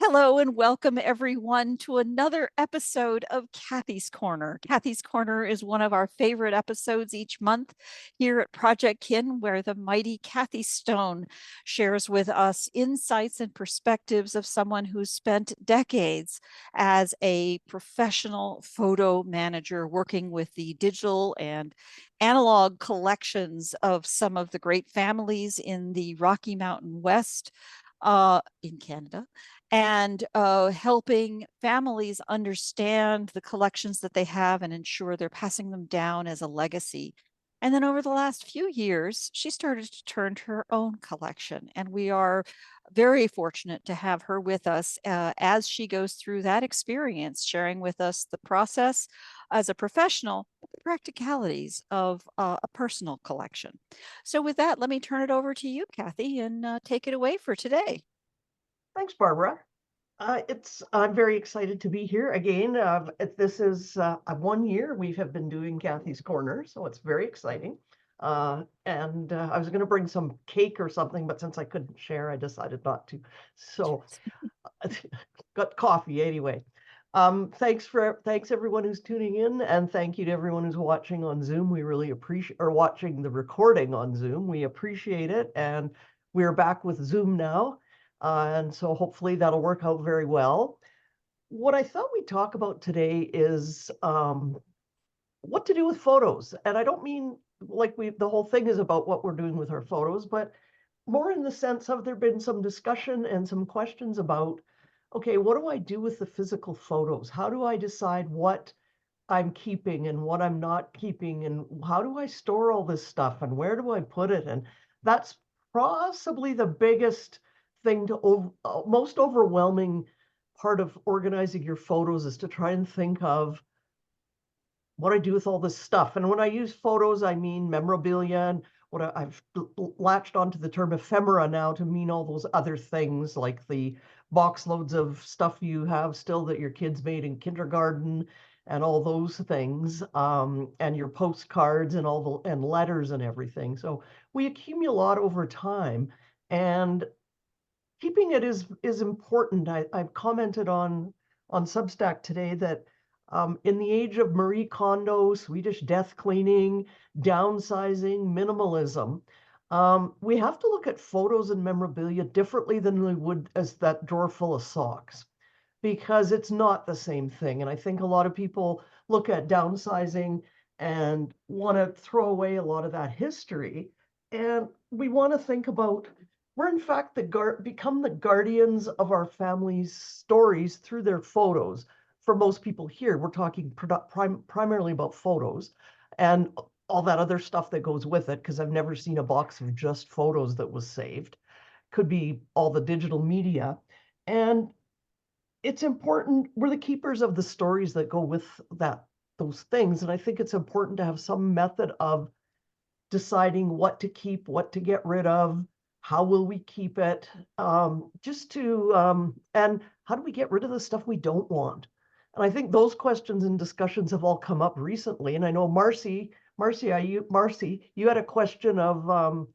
Hello and welcome everyone to another episode of Kathy's Corner. Kathy's Corner is one of our favorite episodes each month here at Project Kin, where the mighty Kathy Stone shares with us insights and perspectives of someone who's spent decades as a professional photo manager working with the digital and analog collections of some of the great families in the Rocky Mountain West in Canada, and helping families understand the collections that they have and ensure they're passing them down as a legacy. And then over the last few years, she started to turn to her own collection. And we are very fortunate to have her with us as she goes through that experience, sharing with us the process as a professional, the practicalities of a personal collection. So, with that, let me turn it over to you, Kathy, and take it away for today. Thanks, Barbara. I'm very excited to be here again. This is 1 year we have been doing Kathy's Corner, so it's very exciting. And I was going to bring some cake or something, but since I couldn't share, I decided not to. So got coffee anyway. Thanks everyone who's tuning in, and thank you to everyone who's watching on Zoom. We really appreciate, or watching the recording on Zoom. We appreciate it, and we're back with Zoom now. And so hopefully that'll work out very well. What I thought we'd talk about today is what to do with photos. And I don't mean like the whole thing is about what we're doing with our photos, but more in the sense of there been some discussion and some questions about, okay, what do I do with the physical photos? How do I decide what I'm keeping and what I'm not keeping? And how do I store all this stuff? And where do I put it? And that's possibly the biggest thing most overwhelming part of organizing your photos is to try and think of what I do with all this stuff. And when I use photos, I mean memorabilia, and I've latched onto the term ephemera now to mean all those other things like the box loads of stuff you have still that your kids made in kindergarten and all those things, and your postcards and and letters and everything. So we accumulate a lot over time, and keeping it is important. I've commented on Substack today that in the age of Marie Kondo, Swedish death cleaning, downsizing, minimalism, we have to look at photos and memorabilia differently than we would as that drawer full of socks, because it's not the same thing. And I think a lot of people look at downsizing and want to throw away a lot of that history. And we want to think about, we're in fact become the guardians of our family's stories through their photos. For most people here, we're talking primarily about photos and all that other stuff that goes with it, because I've never seen a box of just photos that was saved. Could be all the digital media. And it's important, we're the keepers of the stories that go with those things. And I think it's important to have some method of deciding what to keep, what to get rid of, how will we keep it, and how do we get rid of the stuff we don't want? And I think those questions and discussions have all come up recently. And I know Marcy, you had a question of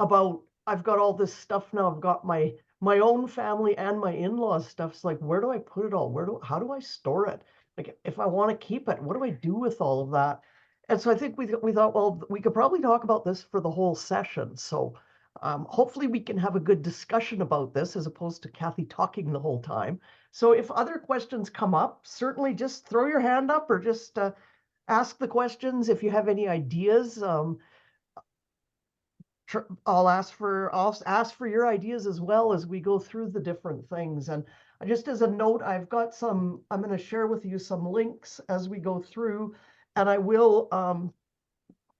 about, I've got all this stuff now. I've got my own family and my in-laws stuff. It's like, where do I put it all? How do I store it? Like, if I want to keep it, what do I do with all of that? And so I think we thought, well, we could probably talk about this for the whole session. So hopefully we can have a good discussion about this as opposed to Kathy talking the whole time. So if other questions come up, certainly just throw your hand up or just ask the questions. If you have any ideas, I'll ask for your ideas as well as we go through the different things. And just as a note, I'm going to share with you some links as we go through, and I will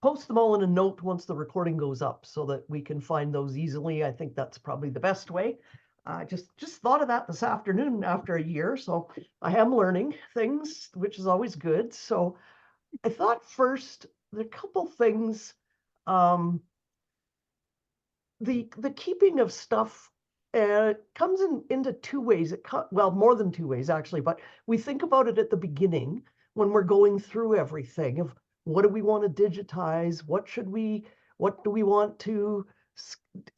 post them all in a note once the recording goes up so that we can find those easily. I think that's probably the best way. I just thought of that this afternoon after a year, so I am learning things, which is always good. So I thought first, there are a couple things. The keeping of stuff comes into two ways. Well, more than two ways actually, but we think about it at the beginning when we're going through everything of what do we want to digitize, what do we want to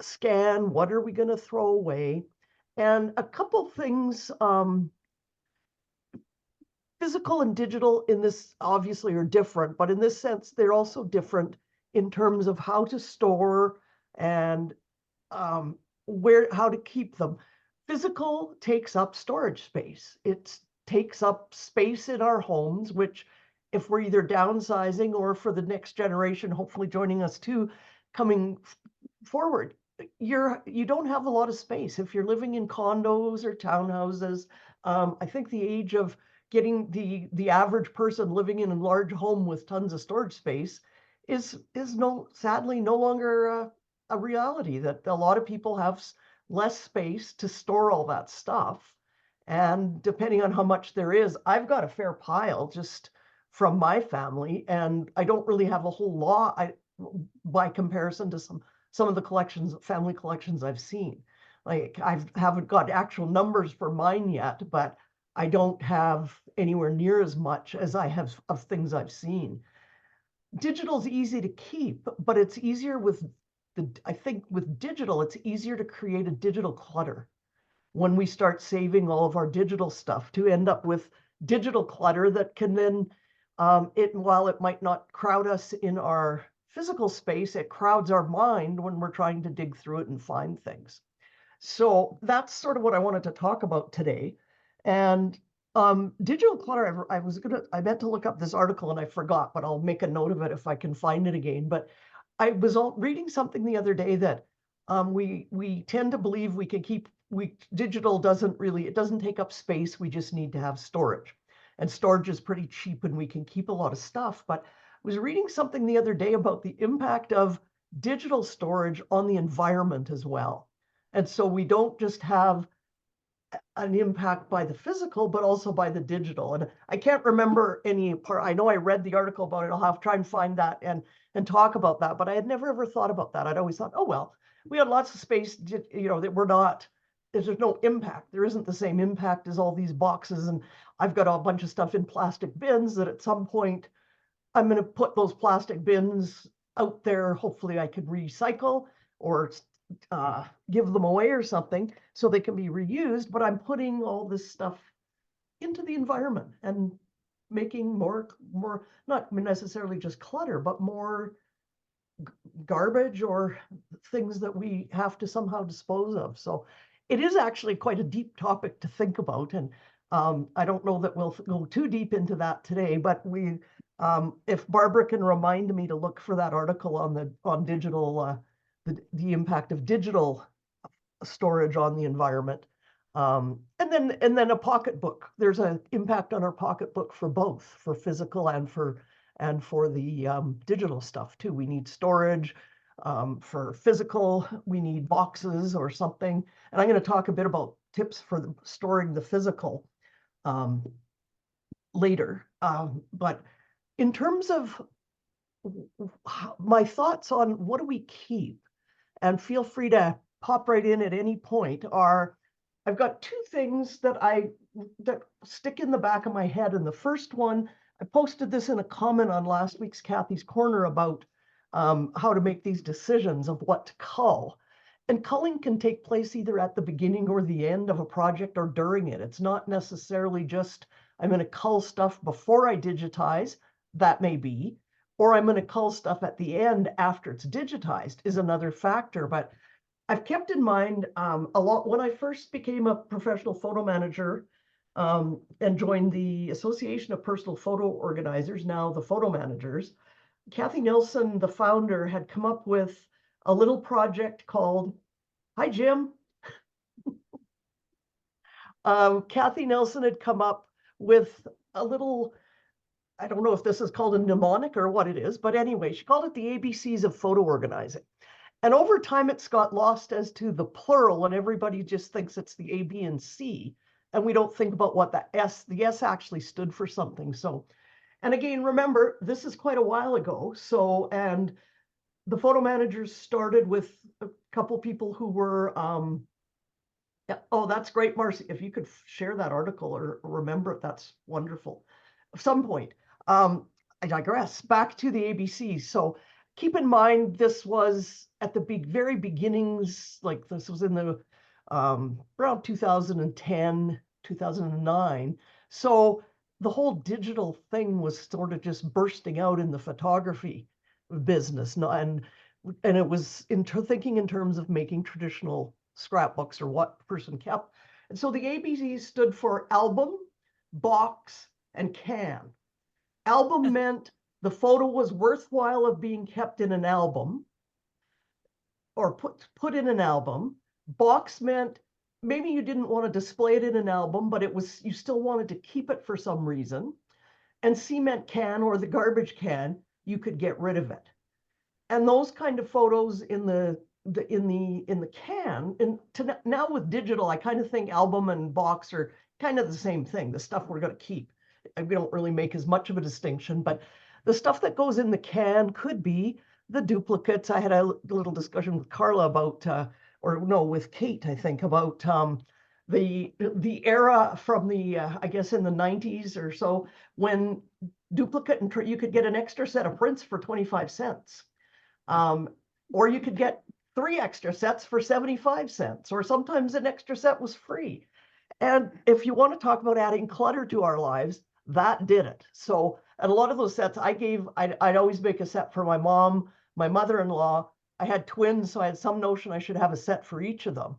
scan, what are we going to throw away? And a couple things, physical and digital in this obviously are different, but in this sense, they're also different in terms of how to store and um, how to keep them. Physical takes up storage space. It takes up space in our homes, which if we're either downsizing or for the next generation, hopefully joining us too, coming forward, you don't have a lot of space. If you're living in condos or townhouses, I think the age of getting the average person living in a large home with tons of storage space is sadly no longer a reality, that a lot of people have less space to store all that stuff. And depending on how much there is, I've got a fair pile just from my family, and I don't really have a whole lot by comparison to some of the family collections I've seen. Like I haven't got actual numbers for mine yet, but I don't have anywhere near as much as I have of things I've seen. Digital's easy to keep, but it's easier I think with digital, it's easier to create a digital clutter when we start saving all of our digital stuff to end up with digital clutter that can then, while it might not crowd us in our physical space, it crowds our mind when we're trying to dig through it and find things. So that's sort of what I wanted to talk about today. And digital clutter, I meant to look up this article and I forgot, but I'll make a note of it if I can find it again. But I was reading something the other day that we tend to believe we can digital it doesn't take up space. We just need to have storage. And storage is pretty cheap and we can keep a lot of stuff. But I was reading something the other day about the impact of digital storage on the environment as well. And so we don't just have an impact by the physical, but also by the digital. And I can't remember any part. I know I read the article about it. I'll have to try and find that and talk about that. But I had never ever thought about that. I'd always thought, oh well, we had lots of space, that we're not. There's no impact. There isn't the same impact as all these boxes. And I've got a bunch of stuff in plastic bins that at some point I'm going to put those plastic bins out there. Hopefully I could recycle or give them away or something so they can be reused. But I'm putting all this stuff into the environment and making more, not necessarily just clutter, but more garbage or things that we have to somehow dispose of. So it is actually quite a deep topic to think about. And I don't know that we'll go too deep into that today, but if Barbara can remind me to look for that article on digital, the impact of digital storage on the environment. And then a pocketbook. There's an impact on our pocketbook for both, for physical and for the digital stuff too. We need storage. For physical, we need boxes or something. And I'm going to talk a bit about tips for storing the physical later. But in terms of my thoughts on what do we keep, and feel free to pop right in at any point, I've got two things that stick in the back of my head. And the first one, I posted this in a comment on last week's Kathy's Corner about how to make these decisions of what to cull. And culling can take place either at the beginning or the end of a project or during it. It's not necessarily just, I'm going to cull stuff before I digitize, that may be, or I'm going to cull stuff at the end after it's digitized is another factor. But I've kept in mind a lot when I first became a professional photo manager and joined the Association of Personal Photo Organizers, now the Photo Managers. Kathy Nelson, the founder, had come up with a little project called, hi, Jim. Kathy Nelson had come up with a little, I don't know if this is called a mnemonic or what it is, but anyway, she called it the ABCs of photo organizing. And over time, it's got lost as to the plural, and everybody just thinks it's the A, B, and C. And we don't think about what the S actually stood for something. So, and again, remember, this is quite a while ago. So, and the photo managers started with a couple people who were, yeah, oh, that's great, Marcy. If you could share that article or remember it, that's wonderful. At some point, I digress. Back to the ABC. So keep in mind, this was at the very beginnings, like this was in the around 2010, 2009. So the whole digital thing was sort of just bursting out in the photography business. And it was thinking in terms of making traditional scrapbooks or what the person kept. And so the ABCs stood for album, box, and can. Album meant the photo was worthwhile of being kept in an album or put in an album. Box meant maybe you didn't want to display it in an album, but it was you still wanted to keep it for some reason. And cement can or the garbage can, you could get rid of it. And those kind of photos in the can, and now with digital, I kind of think album and box are kind of the same thing, the stuff we're going to keep. We don't really make as much of a distinction, but the stuff that goes in the can could be the duplicates. I had a little discussion with Carla about, or no, with Kate, I think, about the era from the I guess in the 90s or so, when duplicate and you could get an extra set of prints for 25 cents. Or you could get 3 extra sets for 75 cents, or sometimes an extra set was free. And if you want to talk about adding clutter to our lives, that did it. So, and a lot of those sets I'd always make a set for my mom, my mother-in-law. I had twins, so I had some notion I should have a set for each of them.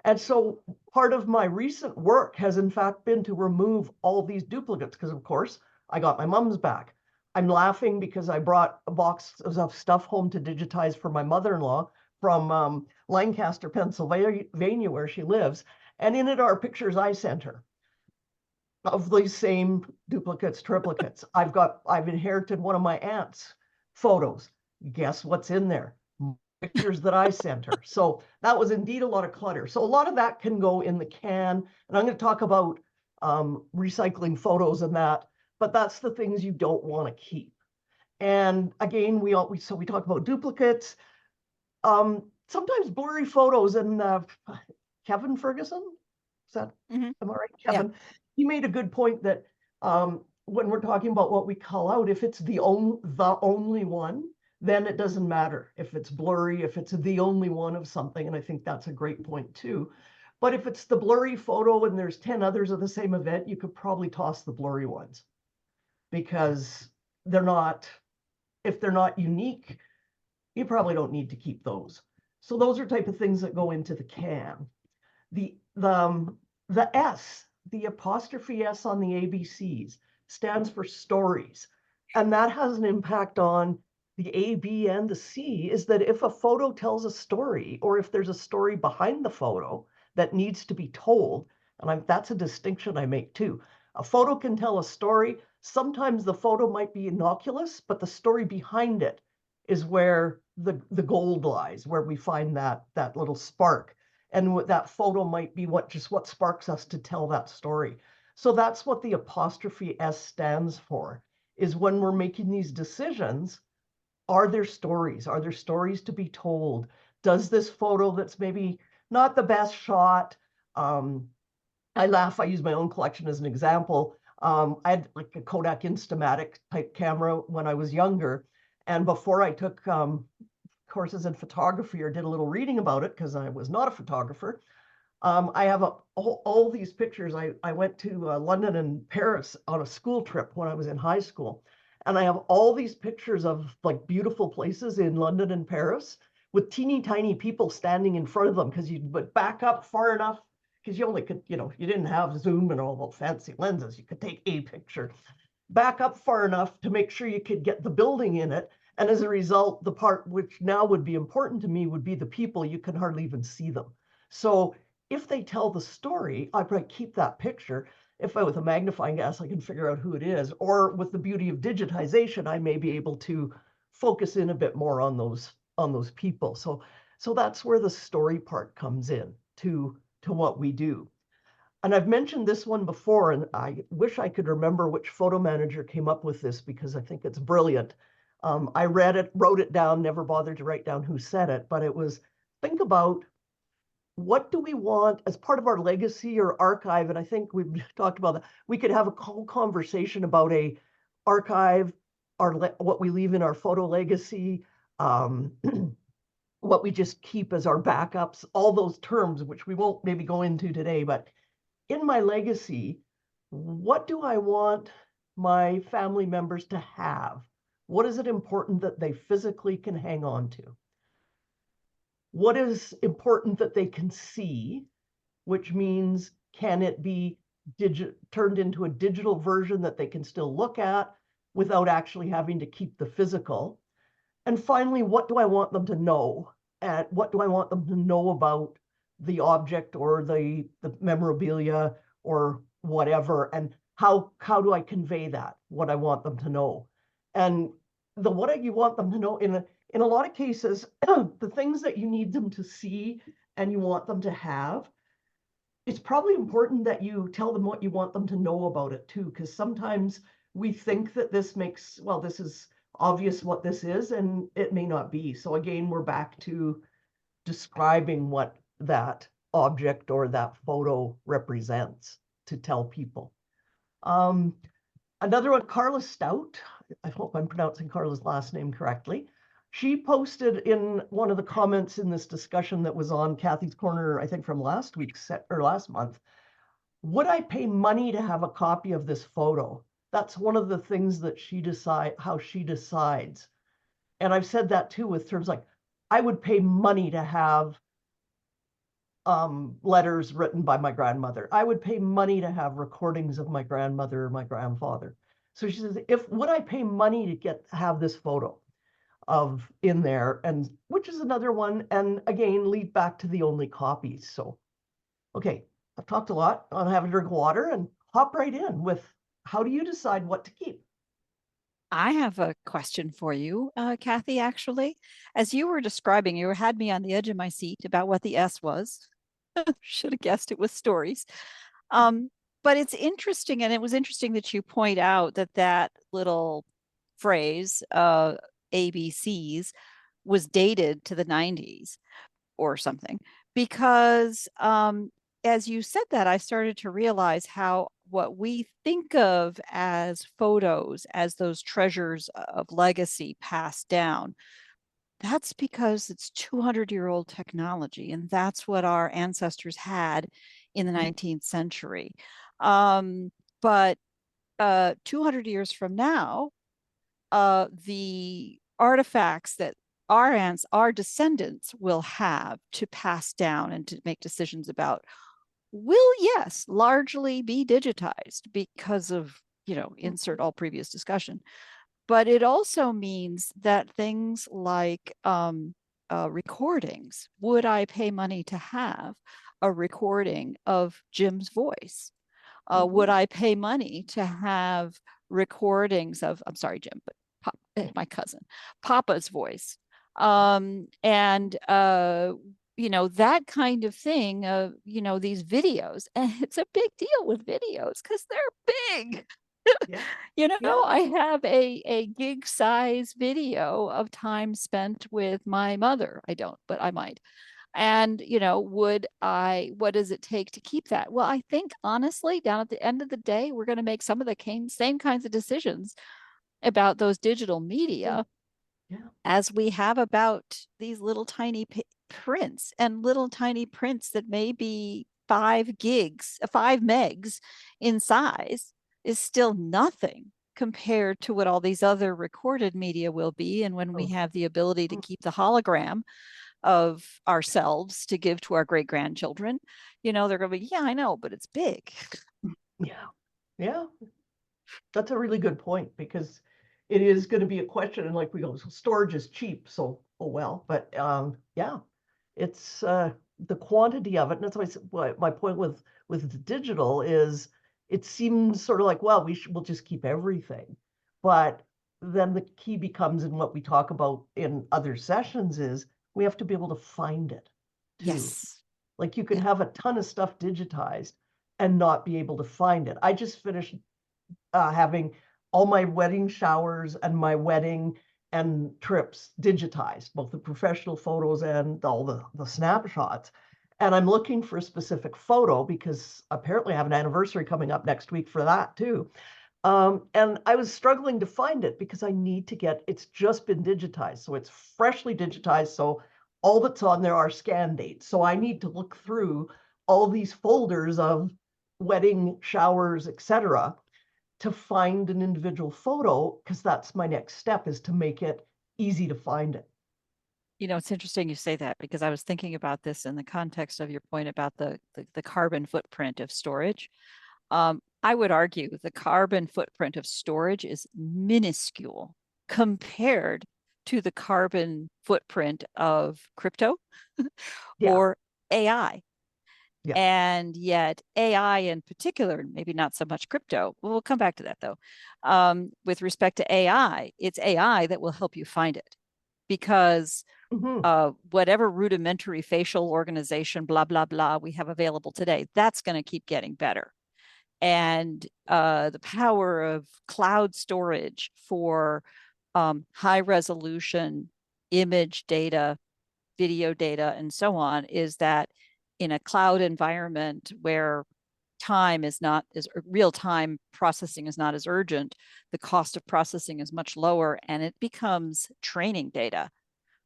And so part of my recent work has in fact been to remove all these duplicates, because of course I got my mom's back. I'm laughing because I brought a box of stuff home to digitize for my mother-in-law from Lancaster, Pennsylvania, where she lives. And in it are pictures I sent her of these same duplicates, triplicates. I've inherited one of my aunt's photos. Guess what's in there? Pictures that I sent her. So that was indeed a lot of clutter. So a lot of that can go in the can. And I'm going to talk about recycling photos and that, but that's the things you don't want to keep. And again, we talk about duplicates. Sometimes blurry photos, and Kevin Ferguson, is that, am I right? Kevin, yeah. He made a good point that when we're talking about what we call out, if it's the only one, then it doesn't matter if it's blurry, if it's the only one of something. And I think that's a great point too. But if it's the blurry photo and there's 10 others of the same event, you could probably toss the blurry ones, because if they're not unique, you probably don't need to keep those. So those are type of things that go into the can. The S, the apostrophe S on the ABCs, stands for stories. And that has an impact on the A, B, and the C, is that if a photo tells a story, or if there's a story behind the photo that needs to be told, and that's a distinction I make too. A photo can tell a story. Sometimes the photo might be innocuous, but the story behind it is where the gold lies, where we find that little spark. And that photo might be what sparks us to tell that story. So that's what the apostrophe S stands for, is when we're making these decisions, are there stories? Are there stories to be told? Does this photo that's maybe not the best shot? I laugh, I use my own collection as an example. I had like a Kodak Instamatic type camera when I was younger. And before I took courses in photography or did a little reading about it, because I was not a photographer, I have all these pictures. I went to London and Paris on a school trip when I was in high school. And I have all these pictures of like beautiful places in London and Paris with teeny tiny people standing in front of them, because you would back up far enough, because you only could, you didn't have zoom and all the fancy lenses. You could take a picture, back up far enough to make sure you could get the building in it. And as a result, the part which now would be important to me would be the people. You can hardly even see them. So if they tell the story, I probably keep that picture. If with a magnifying glass, I can figure out who it is, or with the beauty of digitization, I may be able to focus in a bit more on those people. So that's where the story part comes in to what we do. And I've mentioned this one before, and I wish I could remember which photo manager came up with this, because I think it's brilliant. I read it, wrote it down, never bothered to write down who said it, but it was, think about what do we want as part of our legacy or archive? And I think we've talked about that. We could have a whole conversation about a archive, what we leave in our photo legacy, what we just keep as our backups, all those terms, which we won't maybe go into today, but in my legacy, what do I want my family members to have? What is it important that they physically can hang on to? What is important that they can see, which means can it be turned into a digital version that they can still look at without actually having to keep the physical? And finally, what do I want them to know? And what do I want them to know about the object or the memorabilia or whatever? And how do I convey that, what I want them to know? And what you want them to know in a lot of cases, the things that you need them to see and you want them to have, it's probably important that you tell them what you want them to know about it too, because sometimes we think that this makes, well, this is obvious what this is, and it may not be. So again, we're back to describing what that object or that photo represents to tell people. Another one, Carla Stout, I hope I'm pronouncing Carla's last name correctly. She posted in one of the comments in this discussion that was on Kathy's Corner, I think from last week's or last month, would I pay money to have a copy of this photo? That's one of the things that how she decides. And I've said that too with terms like, I would pay money to have letters written by my grandmother. I would pay money to have recordings of my grandmother or my grandfather. So she says, would I pay money to have this photo of in there? And which is another one. And again, lead back to the only copies. So, okay, I've talked a lot. I'll have a drink of water and hop right in with how do you decide what to keep? I have a question for you, Kathy, actually. As you were describing, you had me on the edge of my seat about what the S was. Should have guessed it was stories. Um, but it's interesting, and it was interesting that you point out that that little phrase, ABCs, was dated to the 90s or something, because as you said that, I started to realize how what we think of as photos, as those treasures of legacy passed down, that's because it's 200-year-old technology, and that's what our ancestors had in the 19th century. But 200 years from now, the artifacts that our descendants will have to pass down and to make decisions about will, yes, largely be digitized because of, insert all previous discussion. But it also means that things like recordings, would I pay money to have a recording of Jim's voice? Would I pay money to have recordings of, I'm sorry, Jim, but my cousin, Papa's voice? And that kind of thing, these videos. And it's a big deal with videos because they're big. Yeah. I have a gig size video of time spent with my mother. I don't, but I might. And, what does it take to keep that? Well, I think honestly, down at the end of the day, we're going to make some of the same kinds of decisions about those digital media as we have about these little tiny prints, and little tiny prints that may be 5 megs in size is still nothing compared to what all these other recorded media will be. And when we have the ability to keep the hologram of ourselves to give to our great grandchildren, they're going to be, yeah, I know, but it's big. Yeah. That's a really good point, because it is going to be a question, and like we go, so storage is cheap, so oh well. But yeah, it's the quantity of it, and that's why my point with the digital is it seems sort of like, well, we'll just keep everything, but then the key becomes, in what we talk about in other sessions, is we have to be able to find it too. Yes. Like you can have a ton of stuff digitized and not be able to find it. I just finished having all my wedding showers and my wedding and trips digitized, both the professional photos and all the snapshots. And I'm looking for a specific photo because apparently I have an anniversary coming up next week for that too. And I was struggling to find it because I need to it's just been digitized. So it's freshly digitized. So all that's on there are scan dates. So I need to look through all these folders of wedding, showers, etc., to find an individual photo, because that's my next step, is to make it easy to find it. It's interesting you say that because I was thinking about this in the context of your point about the carbon footprint of storage. I would argue the carbon footprint of storage is minuscule compared to the carbon footprint of crypto Yeah, or AI. yeah. And yet AI in particular, maybe not so much crypto, we'll come back to that though. With respect to AI, it's AI that will help you find it because Mm-hmm. whatever rudimentary facial organization, blah, blah, blah, we have available today, that's going to keep getting better. And the power of cloud storage for high resolution image data, video data, and so on is that in a cloud environment where time is not as real time processing is not as urgent, the cost of processing is much lower and it becomes training data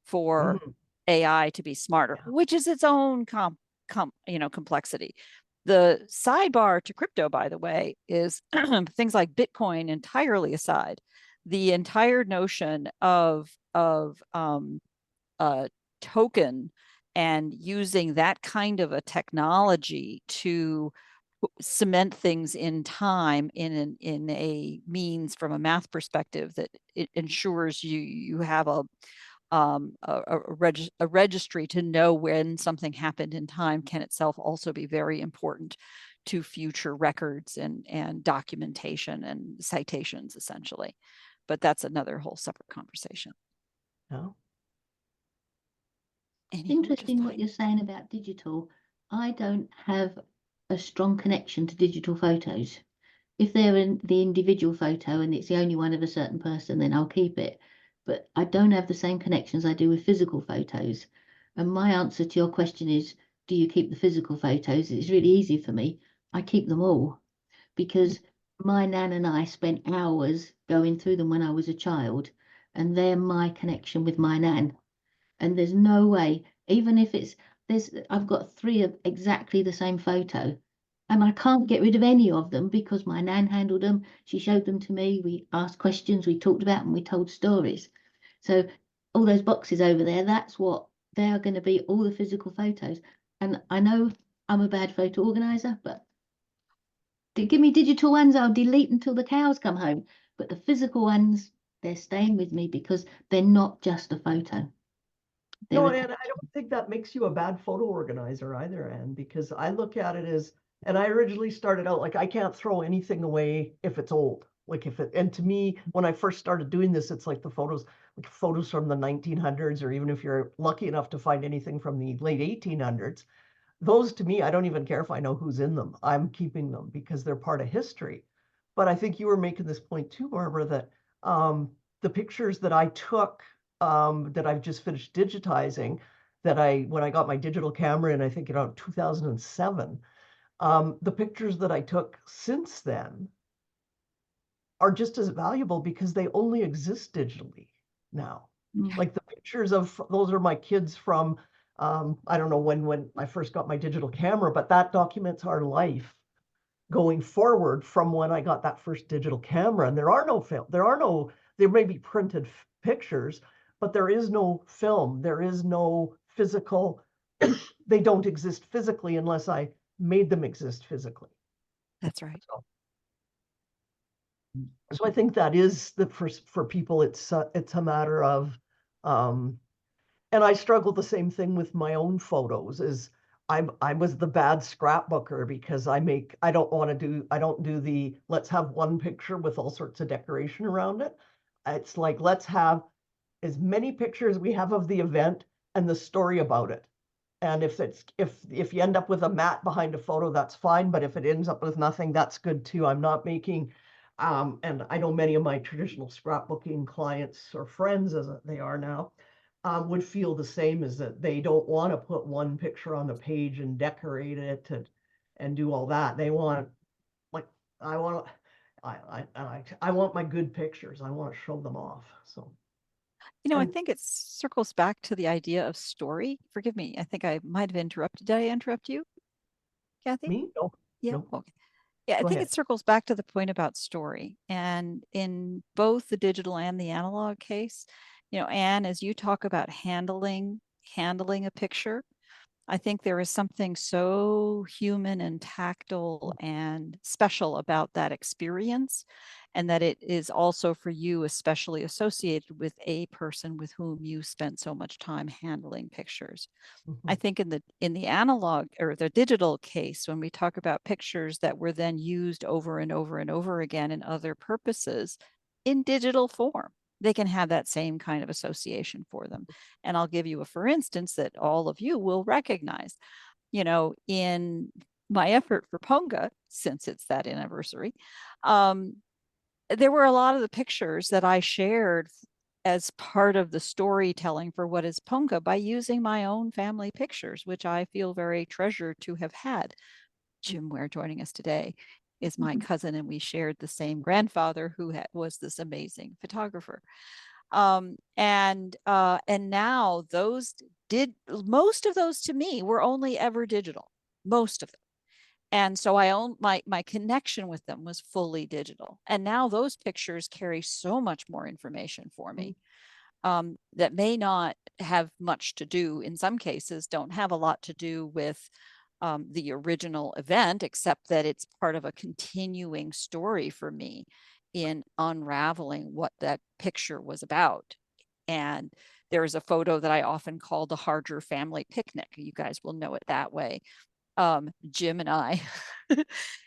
for Mm-hmm. AI to be smarter, Yeah. which is its own complexity. The sidebar to crypto, by the way, is things like Bitcoin entirely aside. The entire notion of a token and using that kind of a technology to cement things in time in a means from a math perspective that it ensures you have a registry to know when something happened in time can itself also be very important to future records and documentation and citations essentially. But that's another whole separate conversation. Yeah. Anywho, just Interesting what thought. you're saying about digital. I don't have a strong connection to digital photos. If they're in the individual photo and it's the only one of a certain person, then I'll keep it. But I don't have the same connections I do with physical photos. And my answer to your question is, do you keep the physical photos? It's really easy for me. I keep them all because my nan and I spent hours going through them when I was a child, and they're my connection with my nan. And there's no way, even if I've got three of exactly the same photo, and I can't get rid of any of them because my nan handled them. She showed them to me. We asked questions, we talked about them, we told stories. So all those boxes over there, that's what they are going to be, all the physical photos. And I know I'm a bad photo organizer, but give me digital ones, I'll delete until the cows come home. But the physical ones, they're staying with me because they're not just a photo. They're No, a and I don't think that makes you a bad photo organizer either, Anne, because I look at it as, and I originally started out like I can't throw anything away if it's old. Like if it, and to me, when I first started doing this, it's like the photos, like photos from the 1900s, or even if you're lucky enough to find anything from the late 1800s, those to me, I don't even care if I know who's in them. I'm keeping them because they're part of history. But I think you were making this point too, Barbara, that the pictures that I took that I've just finished digitizing, that when I got my digital camera in, I think around 2007, the pictures that I took since then are just as valuable because they only exist digitally now. Mm. Like the pictures of those are my kids from I don't know when I first got my digital camera, but that documents our life going forward from when I got that first digital camera. And there are no film, there may be printed pictures, but there is no film, there is no physical, they don't exist physically unless I made them exist physically. That's right. So I think that is the for people, it's a matter of, um, and I struggle the same thing with my own photos is I was the bad scrapbooker because I don't do the let's have one picture with all sorts of decoration around it. It's like let's have as many pictures we have of the event and the story about it. And if you end up with a mat behind a photo, that's fine. But if it ends up with nothing, that's good too. I'm not making and I know many of my traditional scrapbooking clients or friends, as they are now, would feel the same, as that they don't want to put one picture on the page and decorate it and do all that. They want, like, I want, I want my good pictures. I want to show them off. So I And think it circles back to the idea of story. Forgive me. I think I might have interrupted. Did I interrupt you, Kathy? me? No, Yeah. no, Okay. Yeah, I go think ahead. it circles back to the point about story. And in both the digital and the analog case, Anne, as you talk about handling a picture, I think there is something so human and tactile and special about that experience, and that it is also for you especially associated with a person with whom you spent so much time handling pictures. I Mhm. think in the analog or the digital case, when we talk about pictures that were then used over and over and over again in other purposes in digital form, they can have that same kind of association for them. And I'll give you a for instance that all of you will recognize. In my effort for Ponga, since it's that anniversary, um, there were a lot of the pictures that I shared as part of the storytelling for what is Ponga by using my own family pictures, which I feel very treasured to have had. Jim Ware joining us today is my cousin, and we shared the same grandfather who was this amazing photographer. And now those did most of those to me were only ever digital, most of them. And so I own my connection with them was fully digital. And now those pictures carry so much more information for me, that may not have much to do, in some cases, don't have a lot to do with the original event, except that it's part of a continuing story for me in unraveling what that picture was about. And there is a photo that I often call the Harger family picnic. You guys will know it that way. Jim and I,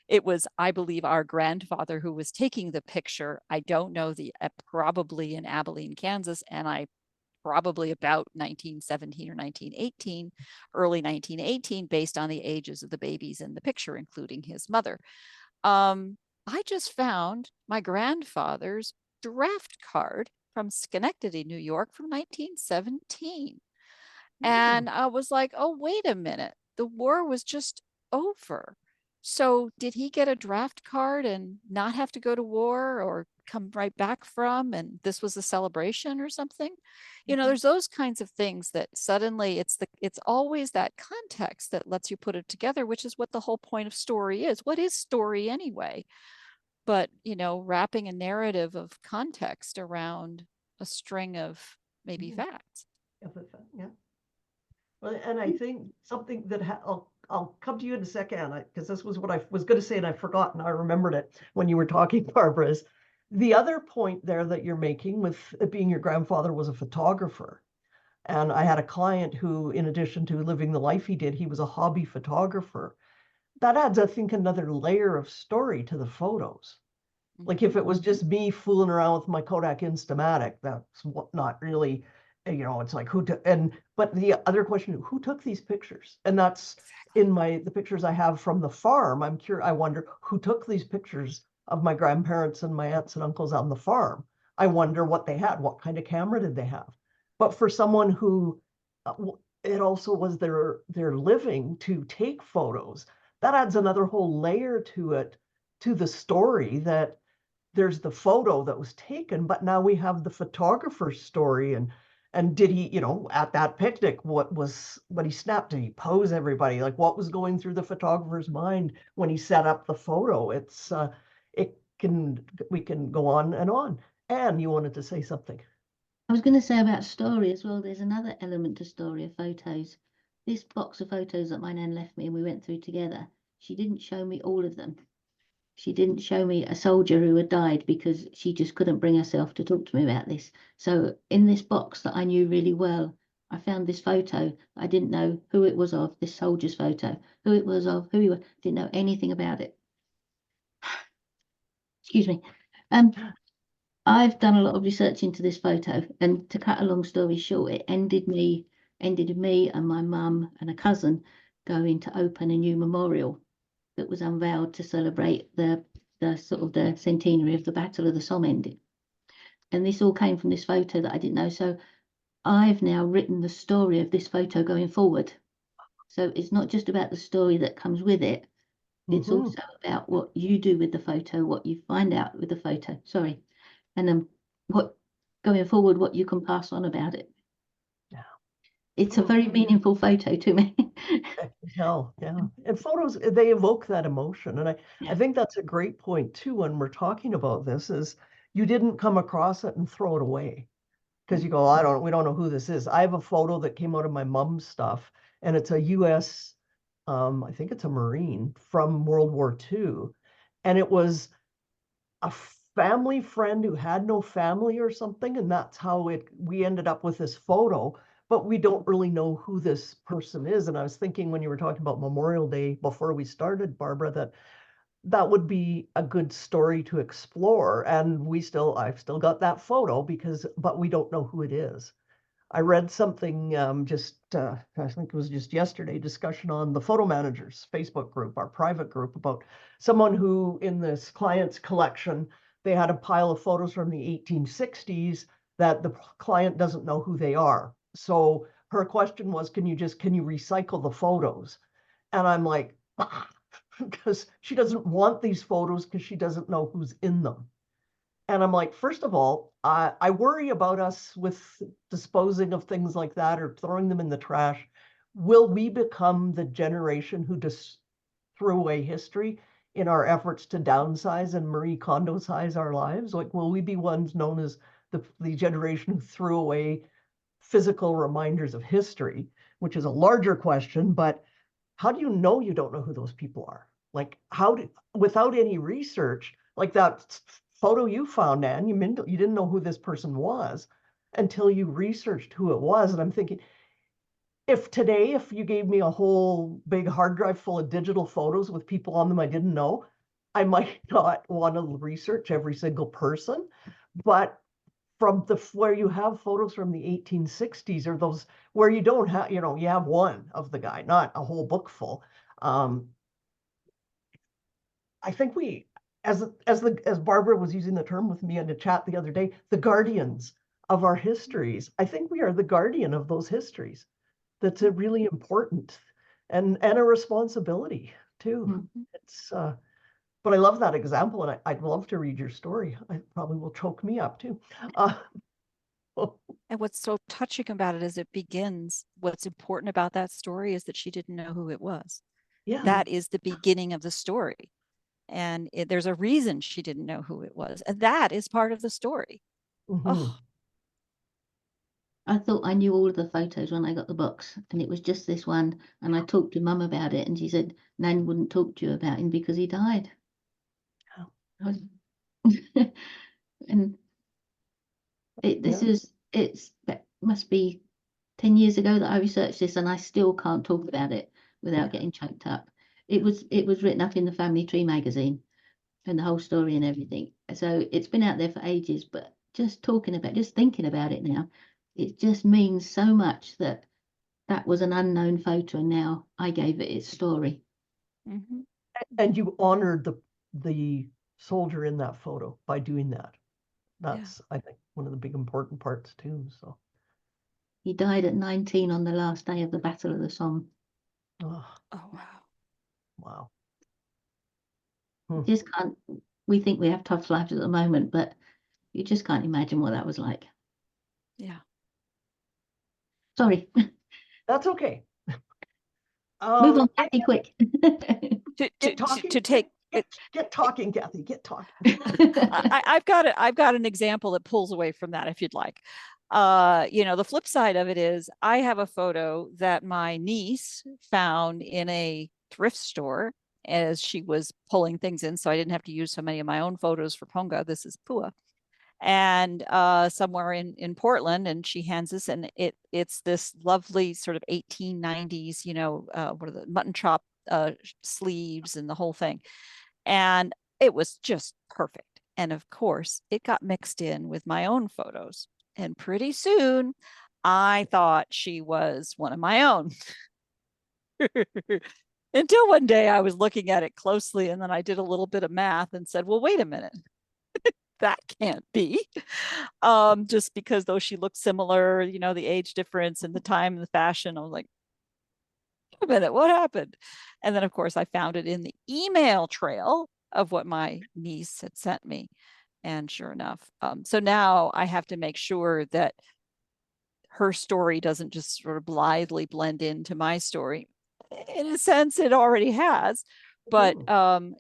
it was, I believe, our grandfather who was taking the picture. I don't know probably in Abilene, Kansas, and I probably about 1917 or 1918, early 1918, based on the ages of the babies in the picture, including his mother. I just found my grandfather's draft card from Schenectady, New York from 1917. Mm. And I was like, oh, wait a minute. The war was just over. So did he get a draft card and not have to go to war or come right back from? And this was a celebration or something? There's those kinds of things that suddenly it's always that context that lets you put it together, which is what the whole point of story is. What is story anyway? But, wrapping a narrative of context around a string of maybe Mhm. facts. Yeah. Well, and I think something that I'll come to you in a second, because this was what I was going to say and I've forgotten. I remembered it when you were talking, Barbara. Is the other point there that you're making with it being your grandfather was a photographer. And I had a client who, in addition to living the life he did, he was a hobby photographer. That adds, I think, another layer of story to the photos. Like if Mhm. it was just me fooling around with my Kodak Instamatic, that's not really, it's like who took, but the other question, who took these pictures? And that's Exactly. in the pictures I have from the farm. I wonder who took these pictures of my grandparents and my aunts and uncles on the farm. I wonder what they had, what kind of camera did they have? But for someone who, uh, it also was their living to take photos, that adds another whole layer to it, to the story, that there's the photo that was taken, but now we have the photographer's story. And did he, at that picnic, what he snapped? Did he pose everybody? Like what was going through the photographer's mind when he set up the photo? It can, we can go on and on. And you wanted to say something. I was going to say about story as well. There's another element to story of photos. This box of photos that my nan left me and we went through together, she didn't show me all of them. She didn't show me a soldier who had died because she just couldn't bring herself to talk to me about this. So in this box that I knew really well, I found this photo. I didn't know who it was of, this soldier's photo, who it was of, who he was, didn't know anything about it. Excuse me. I've done a lot of research into this photo, and to cut a long story short, it ended with me and my mum and a cousin going to open a new memorial that was unveiled to celebrate the sort of the centenary of the Battle of the Somme ending. And this all came from this photo that I didn't know. So I've now written the story of this photo going forward. So it's not just about the story that comes with it. It's Mm-hmm. also about what you do with the photo, what you find out with the photo. Sorry. And what going forward what you can pass on about it. Yeah. It's a very meaningful photo to me. Hell, yeah. And photos, they evoke that emotion. And I Yeah. think that's a great point too when we're talking about this is you didn't come across it and throw it away. Because you go, we don't know who this is. I have a photo that came out of my mom's stuff, and it's a US, I think it's a Marine from World War II. And it was a family friend who had no family or something, and that's how we ended up with this photo, but we don't really know who this person is. And I was thinking when you were talking about Memorial Day before we started, Barbara, that would be a good story to explore. And I've still got that photo but we don't know who it is. I read something I think it was just yesterday, discussion on the photo managers Facebook group, our private group, about someone who in this client's collection, they had a pile of photos from the 1860s that the client doesn't know who they are. So her question was, can you recycle the photos? And I'm like, because she doesn't want these photos because she doesn't know who's in them. And I'm like, first of all, I worry about us with disposing of things like that or throwing them in the trash. Will we become the generation who just threw away history in our efforts to downsize and Marie Kondo-size our lives? Like, will we be ones known as the generation who threw away physical reminders of history, which is a larger question, but how do you know you don't know who those people are? Like, without any research, like that photo you found, Anne, you didn't know who this person was until you researched who it was. And I'm thinking, if you gave me a whole big hard drive full of digital photos with people on them I didn't know, I might not want to research every single person. But where you have photos from the 1860s or those where you don't have, you have one of the guy, not a whole book full. I think as Barbara was using the term with me in the chat the other day, the guardians of our histories. I think we are the guardian of those histories. That's a really important and a responsibility too. Mm-hmm. It's but I love that example, and I'd love to read your story. I probably will choke me up too. And what's so touching about it is what's important about that story is that she didn't know who it was. Yeah. That is the beginning of the story. And there's a reason she didn't know who it was. And that is part of the story. Mm-hmm. Oh, I thought I knew all of the photos when I got the box, and it was just this one. And I talked to Mum about it, and she said Nan wouldn't talk to you about him because he died. Oh. And it must be 10 years ago that I researched this, and I still can't talk about it without getting choked up. It was written up in the Family Tree magazine and the whole story and everything. So it's been out there for ages, but just thinking about it now, it just means so much that was an unknown photo, and now I gave it its story. mm-hmm. And you honored the soldier in that photo by doing that. That's, I think, one of the big important parts too. So he died at 19 on the last day of the Battle of the Somme. oh Wow. wow. Just can't. We think we have tough lives at the moment, but you just can't imagine what that was like. Yeah. Sorry. That's okay. Move on, Kathy, quick. Get talking. To take get talking, Kathy. Get talking. I've got an example that pulls away from that if you'd like. The flip side of it is I have a photo that my niece found in a thrift store as she was pulling things in, so I didn't have to use so many of my own photos for Ponga. This is Pua. And somewhere in Portland, and she hands this, and it's this lovely sort of 1890s, what are the mutton chop sleeves and the whole thing. And it was just perfect. And of course, it got mixed in with my own photos. And pretty soon, I thought she was one of my own. Until one day I was looking at it closely, and then I did a little bit of math and said, well, wait a minute. That can't be. Just because though she looked similar, the age difference and the time and the fashion, I was like, wait a minute, what happened? And then, of course, I found it in the email trail of what my niece had sent me. And sure enough, so now I have to make sure that her story doesn't just sort of blithely blend into my story. In a sense, it already has, but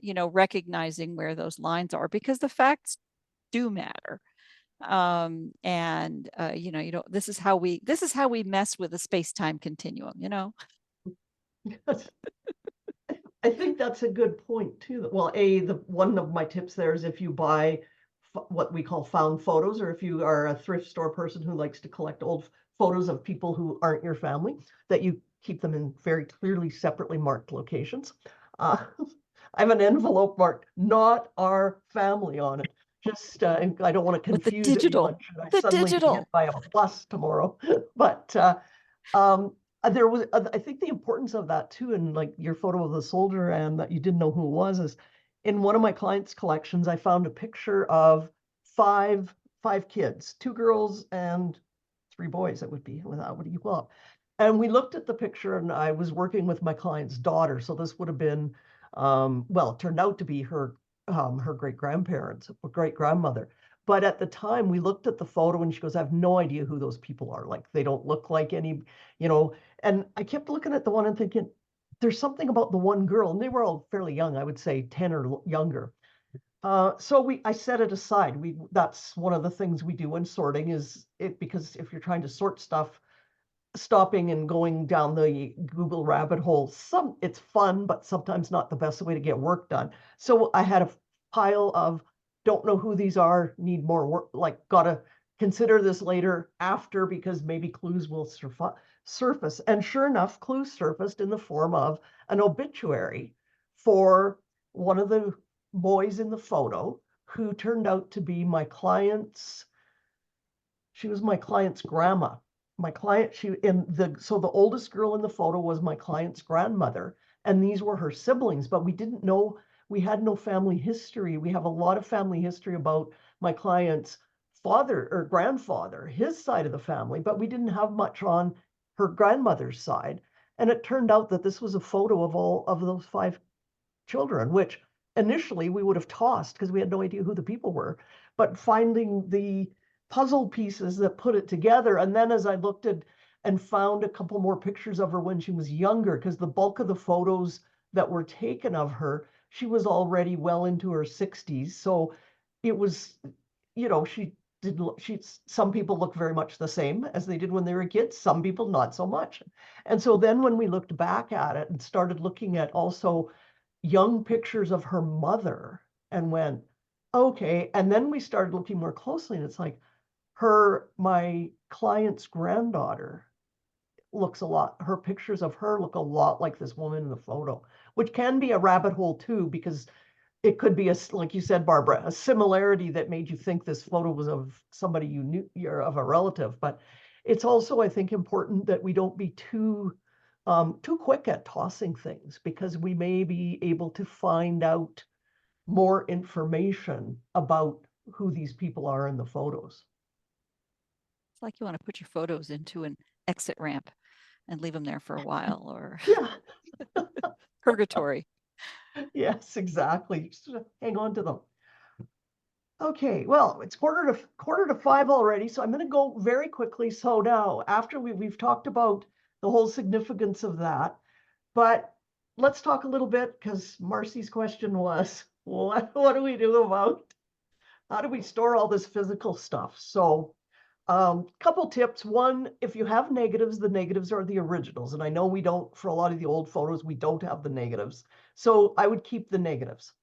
you know, recognizing where those lines are, because the facts do matter. And you know, this is how we mess with the space-time continuum, you know. I think that's a good point too. Well, one of my tips there is if you buy what we call found photos, or if you are a thrift store person who likes to collect old photos of people who aren't your family, that you keep them in very clearly separately marked locations. I have an envelope marked "Not Our Family" on it. Just, and I don't want to With the confuse anyone should I suddenly be hit by a bus tomorrow. But there was, I think the importance of that too, and like your photo of the soldier and that you didn't know who it was, is in one of my clients' collections, I found a picture of five kids, 2 girls and 3 boys. It would be, without, what do you call it? And we looked at the picture, and I was working with my client's daughter. So this would have been, well, it turned out to be her great grandparents, or great grandmother. But at the time, we looked at the photo, and she goes, "I have no idea who those people are. Like, they don't look like any, you know." And I kept looking at the one and thinking, there's something about the one girl, and they were all fairly young, I would say 10 or younger. So I set it aside. That's one of the things we do when sorting, is it, because if you're trying to sort stuff, stopping and going down the Google rabbit hole, it's fun, but sometimes not the best way to get work done. So I had a pile of don't know who these are, need more work, like gotta consider this later after, because maybe clues will surface. And sure enough, clues surfaced in the form of an obituary for one of the boys in the photo, who turned out to be she was my client's grandma. So the oldest girl in the photo was my client's grandmother, and these were her siblings, but we didn't know, we had no family history. We have a lot of family history about my client's father or grandfather, his side of the family, but we didn't have much on her grandmother's side. And it turned out that this was a photo of all of those 5 children, which initially we would have tossed because we had no idea who the people were. But finding the puzzle pieces that put it together, and then as I looked at and found a couple more pictures of her when she was younger, because the bulk of the photos that were taken of her, she was already well into her 60s. So it was, you know, some people look very much the same as they did when they were kids, some people not so much. And so then when we looked back at it and started looking at also young pictures of her mother, and went, okay. And then we started looking more closely, and it's like, my client's granddaughter her pictures of her look a lot like this woman in the photo, which can be a rabbit hole too, because it could be, like you said, Barbara, a similarity that made you think this photo was of somebody you knew, you're of a relative. But it's also, I think, important that we don't be too quick at tossing things, because we may be able to find out more information about who these people are in the photos. It's like you want to put your photos into an exit ramp and leave them there for a while, or Yeah. purgatory. Yes, exactly. Just hang on to them. Okay, well, it's quarter to 5 already, so I'm going to go very quickly. So now, after we've talked about the whole significance of that, but let's talk a little bit, because Marcy's question was, what do we do about, how do we store all this physical stuff? So couple tips. One, if you have negatives, the negatives are the originals. And I know we don't, for a lot of the old photos, we don't have the negatives. So I would keep the negatives.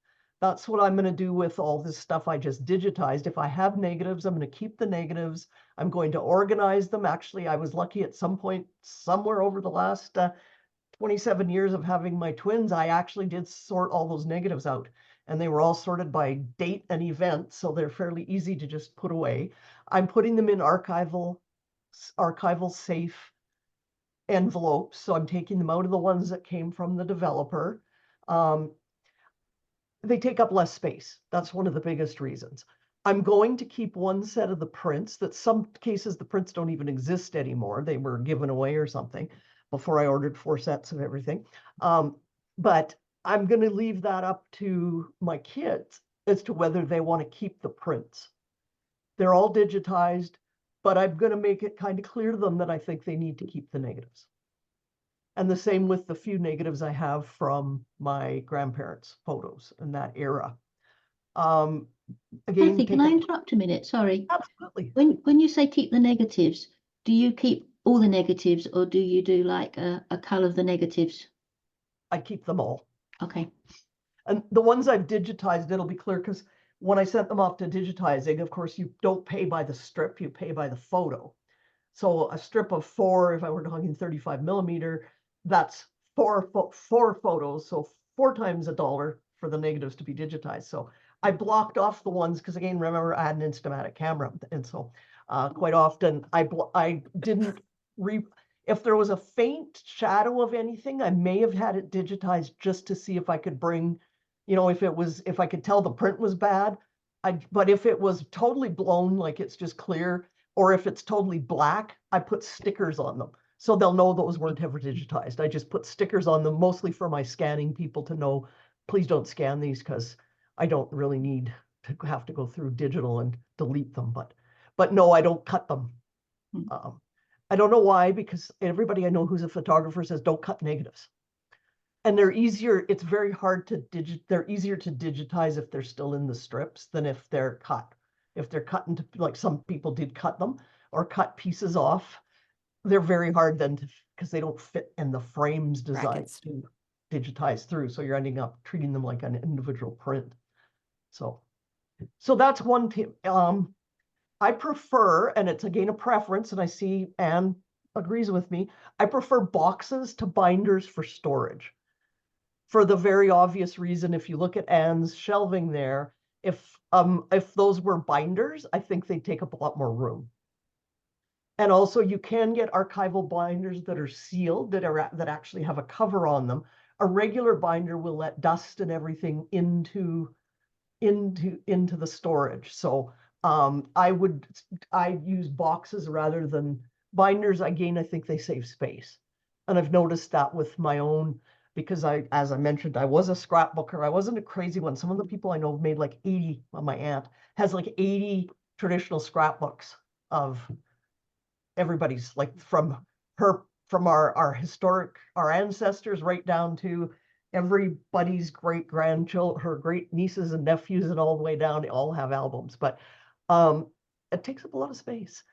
That's what I'm going to do with all this stuff I just digitized. If I have negatives, I'm going to keep the negatives. I'm going to organize them. Actually, I was lucky at some point, somewhere over the last 27 years of having my twins, I actually did sort all those negatives out, and they were all sorted by date and event. So they're fairly easy to just put away. I'm putting them in archival safe envelopes. So I'm taking them out of the ones that came from the developer. They take up less space. That's one of the biggest reasons. I'm going to keep one set of the prints. That some cases the prints don't even exist anymore. They were given away or something before I ordered 4 sets of everything. But I'm going to leave that up to my kids. as to whether they want to keep the prints. They're all digitized, but I'm going to make it kind of clear to them that I think they need to keep the negatives. And the same with the few negatives I have from my grandparents' photos in that era. Again, Kathy, can I interrupt a minute? Sorry. Absolutely. When you say keep the negatives, do you keep all the negatives, or do you do like a cull of the negatives? I keep them all. Okay. And the ones I've digitized, it'll be clear, because when I sent them off to digitizing, of course, you don't pay by the strip, you pay by the photo. So a strip of 4, if I were talking 35 millimeter, that's four photos. So 4 times $1 for the negatives to be digitized. So I blocked off the ones, because again, remember, I had an Instamatic camera. And so quite often I didn't if there was a faint shadow of anything, I may have had it digitized just to see if I could bring, if I could tell the print was bad. But if it was totally blown, like it's just clear, or if it's totally black, I put stickers on them. So they'll know those weren't ever digitized. I just put stickers on them, mostly for my scanning people to know, please don't scan these, because I don't really need to have to go through digital and delete them. But no, I don't cut them. I don't know why, because everybody I know who's a photographer says don't cut negatives. And they're easier, it's very hard to they're easier to digitize if they're still in the strips than if they're cut. If they're cut into, like some people did cut them or cut pieces off, they're very hard then because they don't fit in the frames designed to digitize through. So you're ending up treating them like an individual print. So that's one tip. I prefer, and it's again a preference, and I see Anne agrees with me, I prefer boxes to binders for storage. For the very obvious reason, if you look at Anne's shelving there, if those were binders, I think they'd take up a lot more room. And also you can get archival binders that are sealed, that actually have a cover on them. A regular binder will let dust and everything into the storage. So I use boxes rather than binders. Again, I think they save space. And I've noticed that with my own, because as I mentioned, I was a scrapbooker. I wasn't a crazy one. Some of the people I know made like 80, well, my aunt has like 80 traditional scrapbooks of everybody's, like from our historic, our ancestors, right down to everybody's great grandchildren, her great nieces and nephews, and all the way down. They all have albums, but it takes up a lot of space.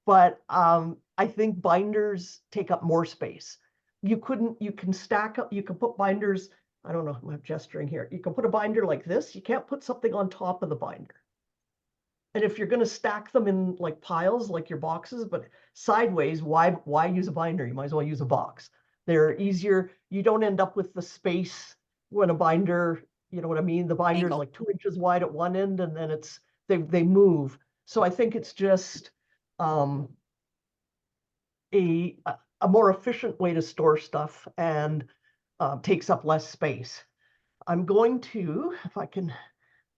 But I think binders take up more space. You can stack up, you can put binders, I don't know, I'm gesturing here. You can put a binder like this. You can't put something on top of the binder. And if you're going to stack them in like piles, like your boxes, but sideways, why use a binder? You might as well use a box. They're easier. You don't end up with the space when a binder, you know what I mean? The binder is like 2 inches wide at one end, and then they move. So I think it's just a more efficient way to store stuff, and takes up less space. I'm going to, if I can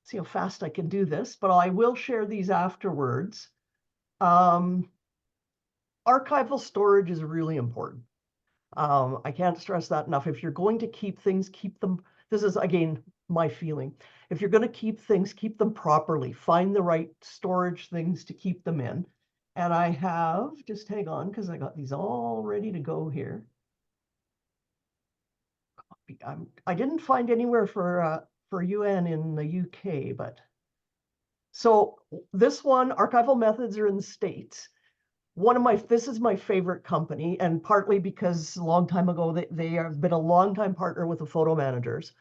see how fast I can do this, but I will share these afterwards. Archival storage is really important. I can't stress that enough. If you're going to keep things, keep them. This is, again, my feeling. If you're going to keep things, keep them properly. Find the right storage things to keep them in. And I have, just hang on, because I got these all ready to go here. I didn't find anywhere for UN in the UK, but so this one, Archival Methods, are in the States. This is my favorite company, and partly because a long time ago, they have been a long-time partner with the photo managers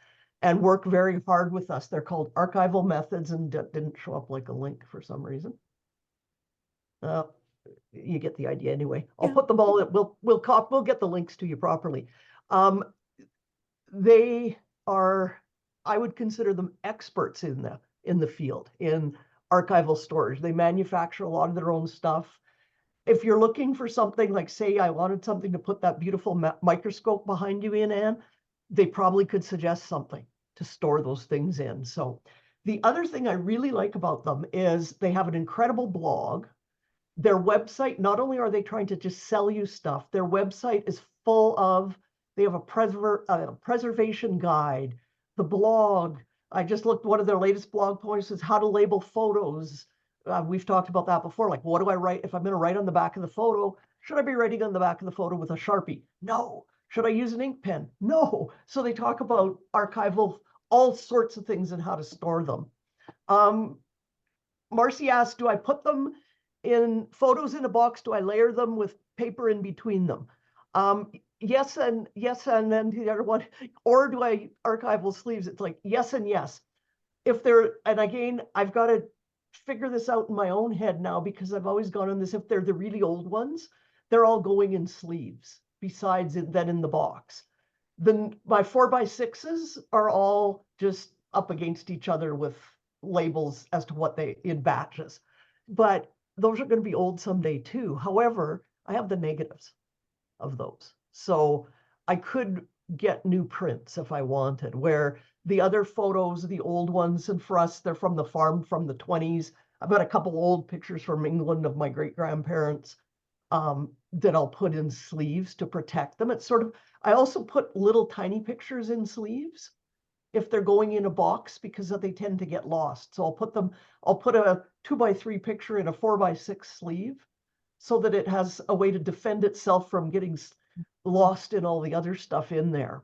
and work very hard with us. They're called Archival Methods, and didn't show up like a link for some reason. You get the idea anyway. I'll put them all, we'll get the links to you properly. They are, I would consider them experts in the field, in archival storage. They manufacture a lot of their own stuff. If you're looking for something, like say I wanted something to put that beautiful microscope behind you in, Anne, they probably could suggest something to store those things in. So the other thing I really like about them is they have an incredible blog. Their website, not only are they trying to just sell you stuff, their website is full of, they have a preservation guide, the blog, I just looked, one of their latest blog posts is how to label photos. We've talked about that before. Like, what do I write? If I'm going to write on the back of the photo, should I be writing on the back of the photo with a Sharpie? No. Should I use an ink pen? No. So they talk about archival, all sorts of things and how to store them. Marcy asked, do I put them in photos in a box? Do I layer them with paper in between them? Yes, and then the other one, or do I archival sleeves? It's like yes and yes. If they're, and again, I've got to figure this out in my own head now because I've always gone on this. If they're the really old ones, they're all going in sleeves besides it then in the box. Then my 4x6s are all just up against each other with labels as to what they in batches. But those are going to be old someday too. However, I have the negatives of those. So I could get new prints if I wanted, where the other photos, the old ones, and for us, they're from the farm from the 20s. I've got a couple old pictures from England of my great-grandparents that I'll put in sleeves to protect them. It's sort of, I also put little tiny pictures in sleeves if they're going in a box because they tend to get lost. So I'll put a 2x3 picture in a 4x6 sleeve so that it has a way to defend itself from getting lost in all the other stuff in there.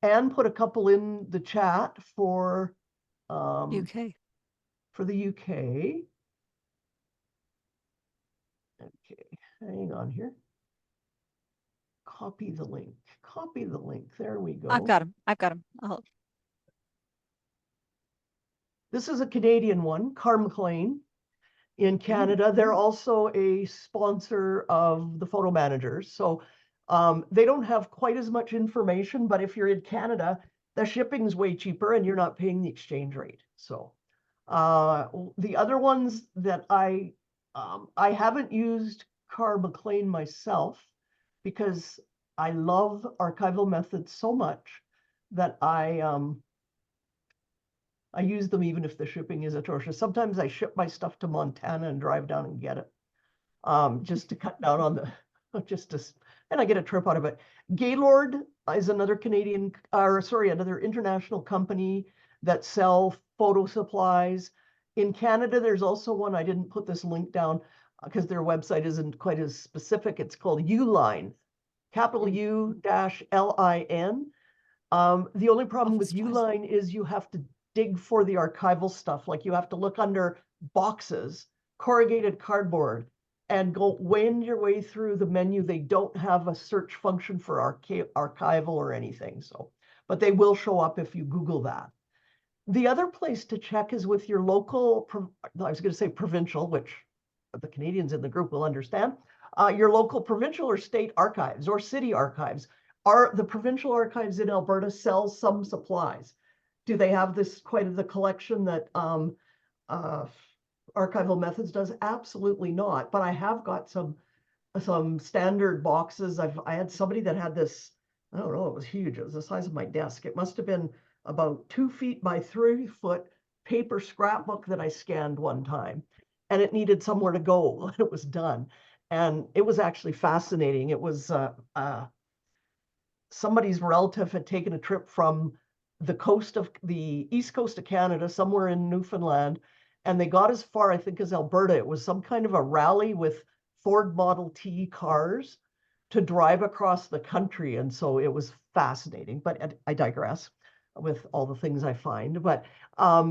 And put a couple in the chat for UK. For the UK. Okay, hang on here. Copy the link. Copy the link. There we go. I've got them. I've got them. This is a Canadian one, Carmaclean in Canada. They're also a sponsor of the Photo Managers. So they don't have quite as much information, but if you're in Canada, the shipping's way cheaper and you're not paying the exchange rate. So the other ones that I haven't used Carmaclean myself because I love archival methods so much that I use them even if the shipping is atrocious. Sometimes I ship my stuff to Montana and drive down and get it, just to cut down on the, and I get a trip out of it. Gaylord is another Canadian, another international company that sell photo supplies. In Canada, there's also one, I didn't put this link down because their website isn't quite as specific. It's called Uline, capital U-L-I-N. The only problem with Uline is you have to dig for the archival stuff. Like you have to look under boxes, corrugated cardboard, and go wend your way through the menu. They don't have a search function for archival or anything. So, but they will show up if you Google that. The other place to check is with your local, I was going to say provincial, which the Canadians in the group will understand, your local provincial or state archives or city archives. The provincial archives in Alberta sell some supplies. Do they have this quite of the collection that Archival Methods does? Absolutely not. But I have got some standard boxes. I had somebody that had this, I don't know, it was huge. It was the size of my desk. It must have been about 2 feet by 3 foot paper scrapbook that I scanned one time. And it needed somewhere to go when it was done. And it was actually fascinating. It was somebody's relative had taken a trip from the east coast of Canada, somewhere in Newfoundland, and they got as far, I think, as Alberta. It was some kind of a rally with Ford Model T cars to drive across the country. And so it was fascinating, but I digress with all the things I find, but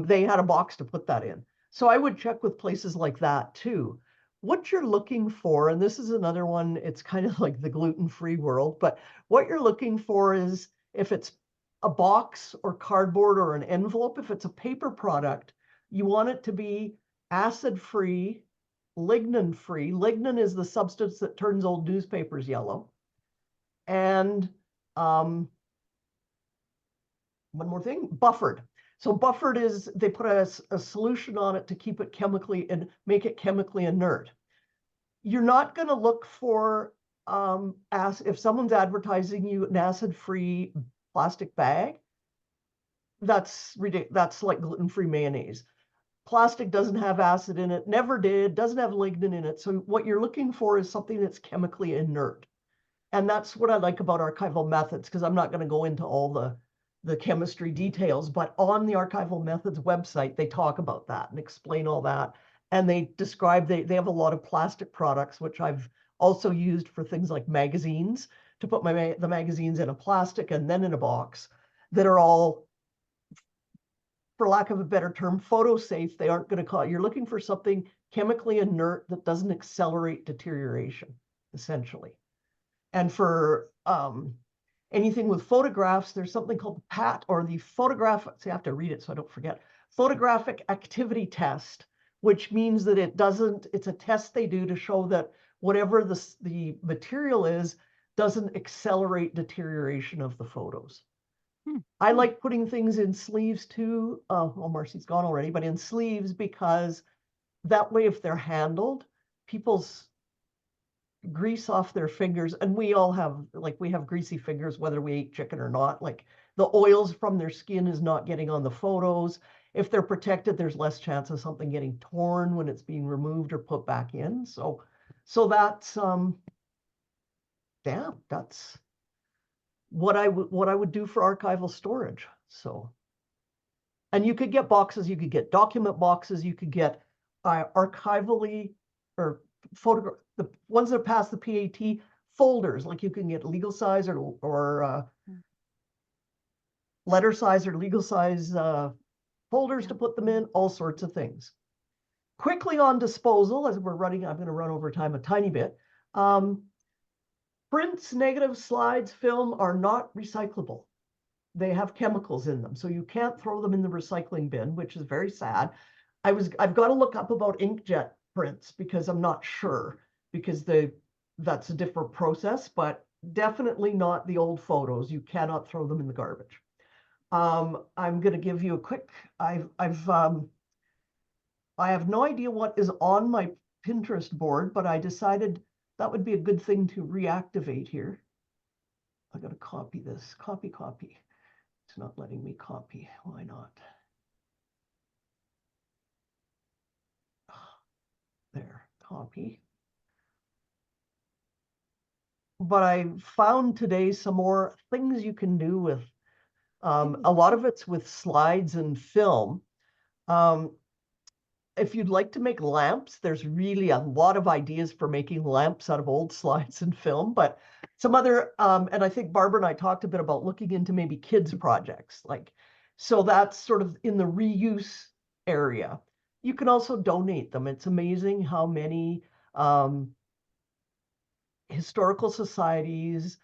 they had a box to put that in. So I would check with places like that too. What you're looking for, and this is another one, it's kind of like the gluten-free world, but what you're looking for is if it's a box or cardboard or an envelope, if it's a paper product, you want it to be acid-free, lignin-free. Lignin is the substance that turns old newspapers yellow. And one more thing, buffered. So buffered is, they put a solution on it to keep it chemically and make it chemically inert. You're not going to look for, if someone's advertising you an acid-free plastic bag, that's ridiculous. That's like gluten-free mayonnaise. Plastic doesn't have acid in it, never did, doesn't have lignin in it. So what you're looking for is something that's chemically inert. And that's what I like about archival methods, because I'm not going to go into all the the chemistry details, but on the Archival Methods website, they talk about that and explain all that. And they describe, they have a lot of plastic products, which I've also used for things like magazines, to put the magazines in a plastic and then in a box, that are all, for lack of a better term, photo safe. They aren't going to cause, you're looking for something chemically inert that doesn't accelerate deterioration, essentially. And for anything with photographs, there's something called the PAT, or the photograph, see, I have to read it so I don't forget, photographic activity test, which means that it's a test they do to show that whatever the material is doesn't accelerate deterioration of the photos. I like putting things in sleeves too. Well, Marcy's gone already, but in sleeves, because that way, if they're handled, people's grease off their fingers, and we all have, like, we have greasy fingers whether we ate chicken or not. Like, the oils from their skin is not getting on the photos. If they're protected, there's less chance of something getting torn when it's being removed or put back in. So that's yeah, that's what I would do for archival storage. So, and you could get boxes, you could get document boxes, you could get archivally or photograph, the ones that pass the PAT folders, like you can get legal size or letter size or legal size folders to put them in, all sorts of things. Quickly on disposal, as we're running, I'm going to run over time a tiny bit. Prints, negatives, slides, film are not recyclable. They have chemicals in them, so you can't throw them in the recycling bin, which is very sad. I've got to look up about inkjet prints, because I'm not sure, because that's a different process, but definitely not the old photos. You cannot throw them in the garbage. I'm going to give you a quick, I have no idea what is on my Pinterest board, but I decided that would be a good thing to reactivate here. I got to copy this, copy. It's not letting me copy. Why not? There, copy. But I found today some more things you can do with, a lot of it's with slides and film. If you'd like to make lamps, there's really a lot of ideas for making lamps out of old slides and film, but some other, and I think Barbara and I talked a bit about looking into maybe kids projects, like, so that's sort of in the reuse area. You can also donate them. It's amazing how many historical societies,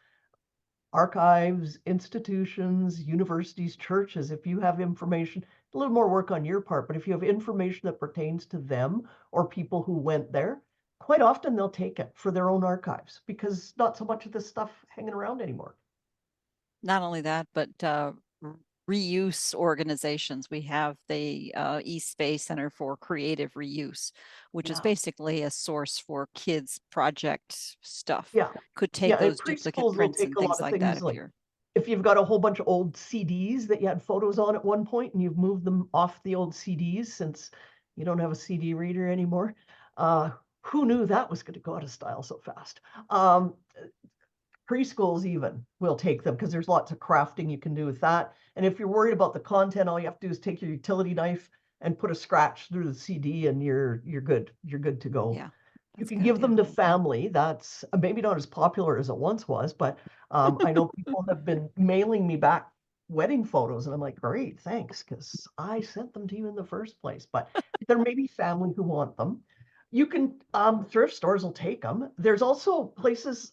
archives, institutions, universities, churches, if you have information, a little more work on your part, but if you have information that pertains to them or people who went there, quite often they'll take it for their own archives, because not so much of this stuff hanging around anymore. Not only that, but reuse organizations. We have the East Bay Center for Creative Reuse, which is basically a source for kids' project stuff. Yeah. Could take those duplicate Preschools will prints take and a lot things of like things, that like if you've got a whole bunch of old CDs that you had photos on at one point and you've moved them off the old CDs since you don't have a CD reader anymore. Who knew that was going to go out of style so fast? Preschools even will take them, because there's lots of crafting you can do with that. And if you're worried about the content, all you have to do is take your utility knife and put a scratch through the CD and you're good. You're good to go. Yeah. You can give them to family. That's maybe not as popular as it once was, but I know people have been mailing me back wedding photos, and I'm like, great, thanks, because I sent them to you in the first place. But there may be family who want them. You can, thrift stores will take them. There's also places,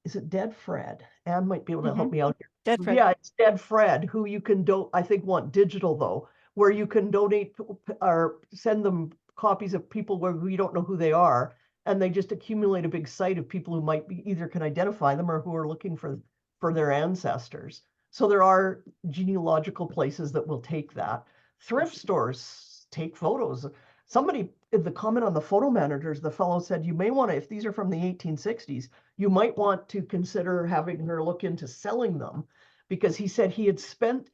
is it Dead Fred? Anne might be able to help me out here. Dead Fred. Yeah, it's Dead Fred, who you can I think want digital though, where you can donate or send them copies of people who you don't know who they are, and they just accumulate a big site of people who might be either can identify them or who are looking for their ancestors. So there are genealogical places that will take that. Thrift stores take photos. Somebody in the comment on the photo managers, the fellow said, you may want to, if these are from the 1860s, you might want to consider having her look into selling them, because he said he had spent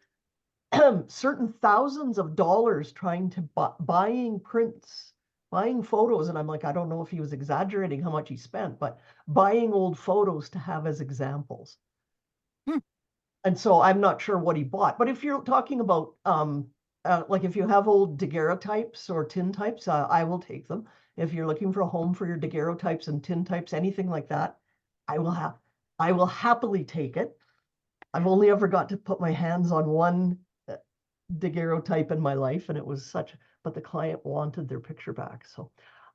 certain thousands of dollars trying to buying prints, buying photos. And I'm like, I don't know if he was exaggerating how much he spent, but buying old photos to have as examples. And so I'm not sure what he bought. But if you're talking about like if you have old daguerreotypes or tintypes, I will take them. If you're looking for a home for your daguerreotypes and tintypes, anything like that, I will have I will happily take it. I've only ever got to put my hands on one daguerreotype in my life, and it was such, but the client wanted their picture back. So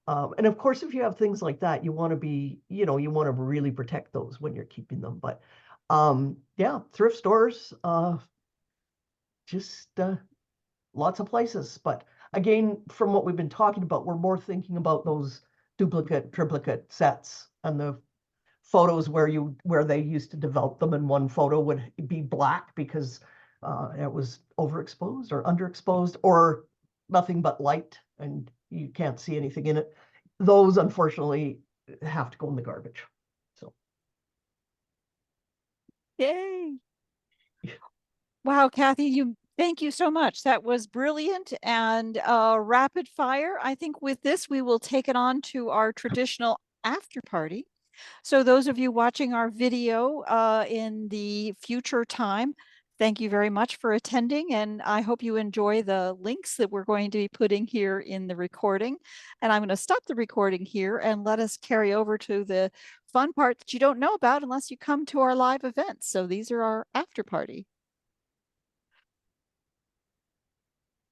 and of course, if you have things like that, you want to be, you know, you want to really protect those when you're keeping them. But yeah, thrift stores, just lots of places. But again, from what we've been talking about, we're more thinking about those duplicate, triplicate sets and the photos where they used to develop them, and one photo would be black because it was overexposed or underexposed or nothing but light and you can't see anything in it. Those unfortunately have to go in the garbage. So Yay. Wow, Kathy, thank you so much. That was brilliant and rapid fire. I think with this, we will take it on to our traditional after party. So those of you watching our video in the future time, thank you very much for attending. And I hope you enjoy the links that we're going to be putting here in the recording. And I'm going to stop the recording here and let us carry over to the fun part that you don't know about unless you come to our live events. So these are our after party.